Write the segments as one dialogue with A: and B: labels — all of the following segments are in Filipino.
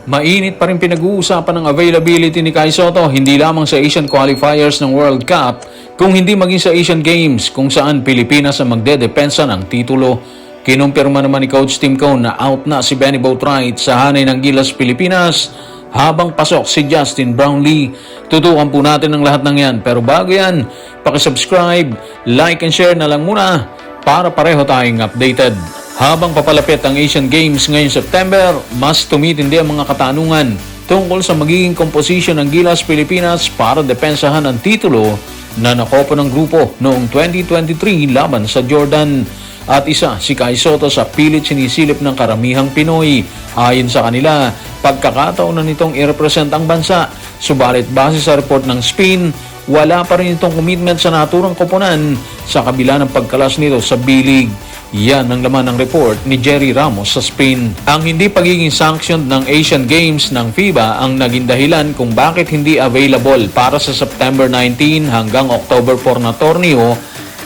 A: Mainit pa rin pinag-uusapan ng availability ni Kai Sotto hindi lamang sa Asian qualifiers ng World Cup kung hindi maging sa Asian Games kung saan Pilipinas ang magdedepensa ng titulo. Kinumpirma naman ni Coach Tim Cone na out na si Benny Boatwright sa hanay ng Gilas Pilipinas habang pasok si Justin Brownlee. Tutukan po natin ang lahat ng yan, pero bago yan, pakisubscribe, like and share na lang muna para pareho tayong updated. Habang papalapit ang Asian Games ngayong September, mas tumitindi ang mga katanungan tungkol sa magiging composition ng Gilas Pilipinas para depensahan ang titulo na nakopo ng grupo noong 2023 laban sa Jordan. At isa si Kai Sotto sa pilit sinisilip ng karamihang Pinoy. Ayon sa kanila, pagkakataon na nitong i-represent ang bansa. Subalit base sa report ng Spin, wala pa rin itong commitment sa naturang koponan sa kabila ng pagkalas nito sa B-League. Yan ang laman ng report ni Jerry Ramos sa Spin. Ang hindi pagiging sanctioned ng Asian Games ng FIBA ang naging dahilan kung bakit hindi available para sa September 19 hanggang October 4 na torneo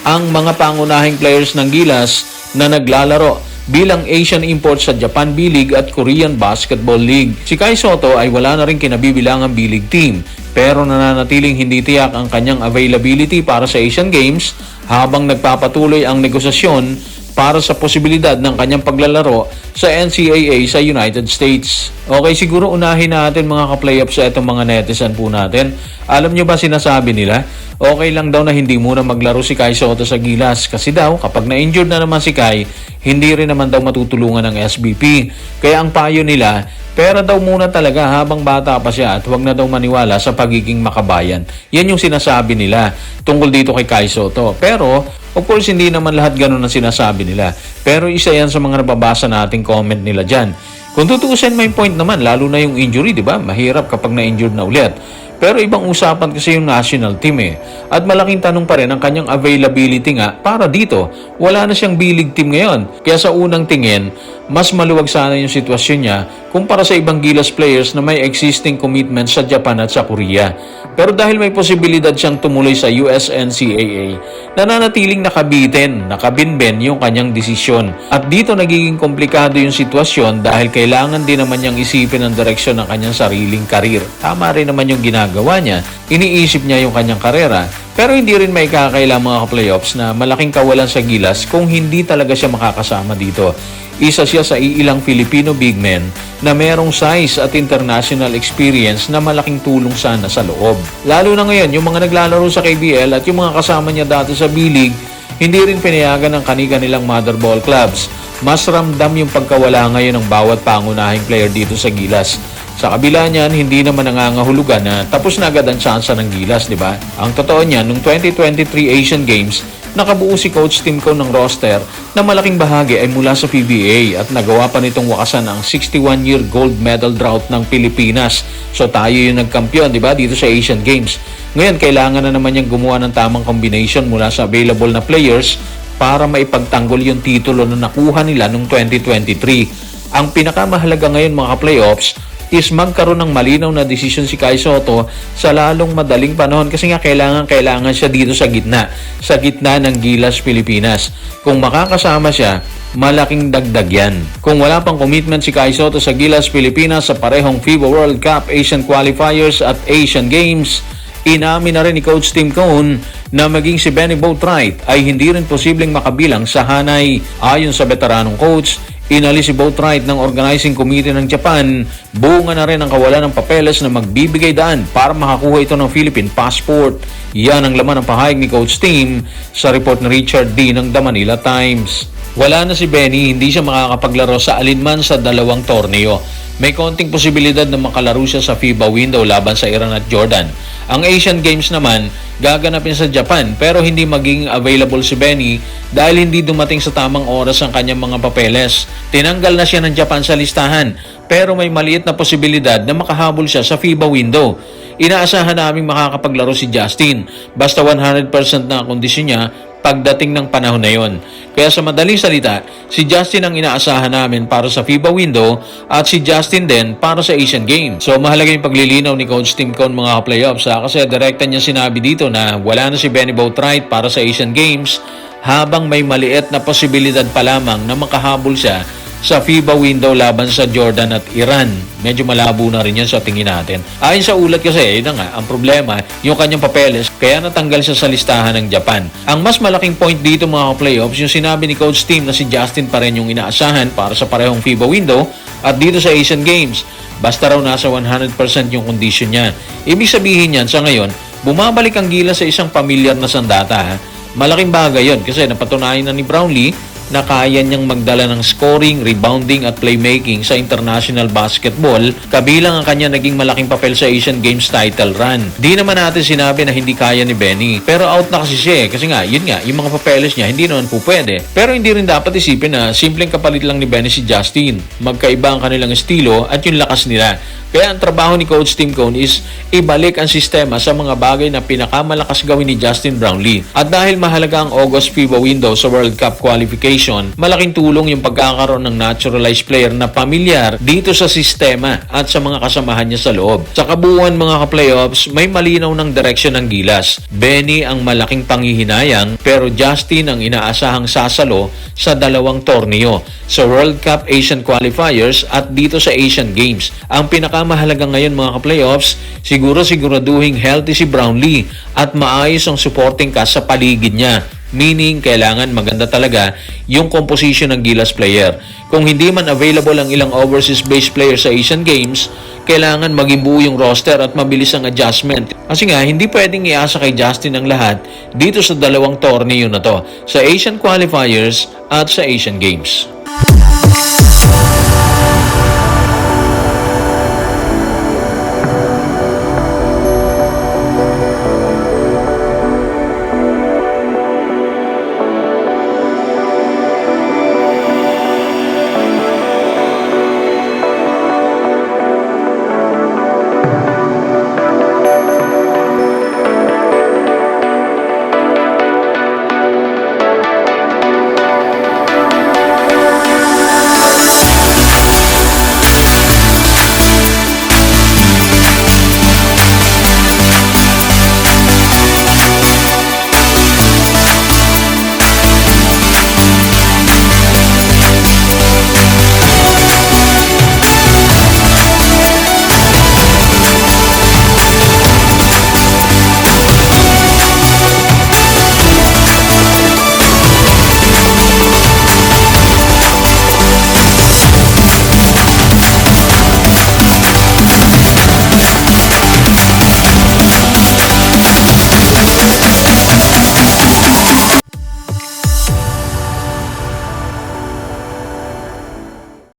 A: ang mga pangunahing players ng Gilas na naglalaro bilang Asian imports sa Japan B-League at Korean Basketball League. Si Kai Sotto ay wala na rin kinabibilangang B-League team pero nananatiling hindi tiyak ang kanyang availability para sa Asian Games habang nagpapatuloy ang negosasyon para sa posibilidad ng kanyang paglalaro sa NCAA sa United States. Okay, siguro unahin natin mga ka-playoffs sa itong mga netizen po natin. Alam nyo ba sinasabi nila? Okay lang daw na hindi muna maglaro si Kai Sotto sa Gilas kasi daw kapag na-injured na naman si Kai, hindi rin naman daw matutulungan ng SBP. Kaya ang payo nila, pera daw muna talaga habang bata pa siya at huwag na daw maniwala sa pagiging makabayan. Yan yung sinasabi nila tungkol dito kay Kai Sotto. Pero, of course, hindi naman lahat ganun ang sinasabi nila. Pero isa yan sa mga nababasa nating comment nila dyan. Kung tutuusin, may point naman, lalo na yung injury, di ba? Mahirap kapag na-injured na ulit. Pero ibang usapan kasi yung national team eh. At malaking tanong pa rin ang kanyang availability nga para dito. Wala na siyang B-League team ngayon. Kaya sa unang tingin, mas maluwag sana yung sitwasyon niya kumpara sa ibang Gilas players na may existing commitments sa Japan at sa Korea. Pero dahil may posibilidad siyang tumuloy sa USNCAA, nananatiling nakabinben yung kanyang desisyon. At dito nagiging komplikado yung sitwasyon dahil kailangan din naman niyang isipin ang direksyon ng kanyang sariling karir. Tama rin naman yung ginagawa niya. Iniisip niya yung kanyang karera. Pero hindi rin may kakailang mga playoffs na malaking kawalan sa Gilas kung hindi talaga siya makakasama dito. Isa siya sa iilang Filipino big men na merong size at international experience na malaking tulong sana sa loob. Lalo na ngayon, yung mga naglalaro sa KBL at yung mga kasama niya dati sa B-League, hindi rin pinayagan ng kanilang mother ball clubs. Mas ramdam yung pagkawala ngayon ng bawat pangunahing player dito sa Gilas. Sa kabila niyan, hindi naman nangangahulugan na tapos na agad ang tsansa ng Gilas, di ba? Ang totoo niyan, noong 2023 Asian Games, nakabuo si Coach Tim Cone ng roster na malaking bahagi ay mula sa PBA at nagawa pa nitong wakasan ang 61-year gold medal drought ng Pilipinas. So tayo yung nagkampiyon, di ba, dito sa Asian Games. Ngayon, kailangan na naman niyang gumawa ng tamang combination mula sa available na players para maipagtanggol yung titulo na nakuha nila noong 2023. Ang pinakamahalaga ngayon mga playoffs is magkaroon ng malinaw na desisyon si Kai Sotto sa lalong madaling panahon kasi nga kailangan siya dito sa gitna ng Gilas Pilipinas. Kung makakasama siya, malaking dagdag yan. Kung wala pang commitment si Kai Sotto sa Gilas Pilipinas sa parehong FIBA World Cup, Asian Qualifiers at Asian Games, inamin na rin ni Coach Tim Cone na maging si Benny Boatwright ay hindi rin posibleng makabilang sa hanay. Ayon sa veteranong coach, inalis si Boatwright ng organizing committee ng Japan, bunga na rin ang kawalan ng papeles na magbibigay daan para makakuha ito ng Philippine passport. Yan ang laman ng pahayag ni Coach Tim sa report ni Richard D. ng The Manila Times. Wala na si Benny, hindi siya makakapaglaro sa alinman sa dalawang torneo. May konting posibilidad na makalaro siya sa FIBA window laban sa Iran at Jordan. Ang Asian Games naman, gaganapin sa Japan pero hindi maging available si Benny dahil hindi dumating sa tamang oras ang kanyang mga papeles. Tinanggal na siya ng Japan sa listahan pero may maliit na posibilidad na makahabol siya sa FIBA window. Inaasahan naming makakapaglaro si Justin basta 100% na ang kondisyon niya pagdating ng panahon na yon. Kaya sa madaling salita, si Justin ang inaasahan namin para sa FIBA window at si Justin din para sa Asian Games. So mahalaga yung paglilinaw ni Coach Tim Cone mga playoffs kasi direkta niya sinabi dito na wala na si Benny Boatwright para sa Asian Games habang may maliit na posibilidad pa lamang na makahabol siya sa FIBA window laban sa Jordan at Iran. Medyo malabo na rin yan sa tingin natin. Ayon sa ulat kasi, yun na nga, ang problema, yung kanyang papeles, kaya natanggal siya sa listahan ng Japan. Ang mas malaking point dito mga playoffs, yung sinabi ni Coach Tim na si Justin pa rin yung inaasahan para sa parehong FIBA window at dito sa Asian Games. Basta raw nasa 100% yung condition niya. Ibig sabihin yan, sa ngayon, bumabalik ang Gilas sa isang pamilyar na sandata. Malaking bagay yun kasi napatunayan na ni Brownlee na kaya niyang magdala ng scoring, rebounding at playmaking sa international basketball, kabilang ang kanya naging malaking papel sa Asian Games title run. Di naman natin sinabi na hindi kaya ni Benny, pero out na kasi siya kasi nga, yun nga, yung mga papeles niya hindi naman po pwede. Pero hindi rin dapat isipin na simpleng kapalit lang ni Benny si Justin. Magkaiba ang kanilang estilo at yung lakas nila. Kaya ang trabaho ni Coach Tim Cone is ibalik ang sistema sa mga bagay na pinakamalakas gawin ni Justin Brownlee. At dahil mahalaga ang August FIBA window sa World Cup qualification, malaking tulong yung pagkakaroon ng naturalized player na pamilyar dito sa sistema at sa mga kasamahan niya sa loob. Sa kabuuan mga ka-playoffs, may malinaw ng direksyon ng Gilas. Benny ang malaking panghihinayang pero Justin ang inaasahang sasalo sa dalawang torneo, sa World Cup Asian Qualifiers at dito sa Asian Games. Ang pinakamahalaga ngayon mga ka-playoffs, siguraduhing healthy si Brownlee at maayos ang supporting cast sa paligid niya. Meaning, kailangan maganda talaga yung composition ng Gilas player. Kung hindi man available ang ilang overseas-based player sa Asian Games, kailangan maging buo yung roster at mabilis ang adjustment. Kasi nga, hindi pwedeng iasa kay Justin ang lahat dito sa dalawang torneo na to, sa Asian Qualifiers at sa Asian Games.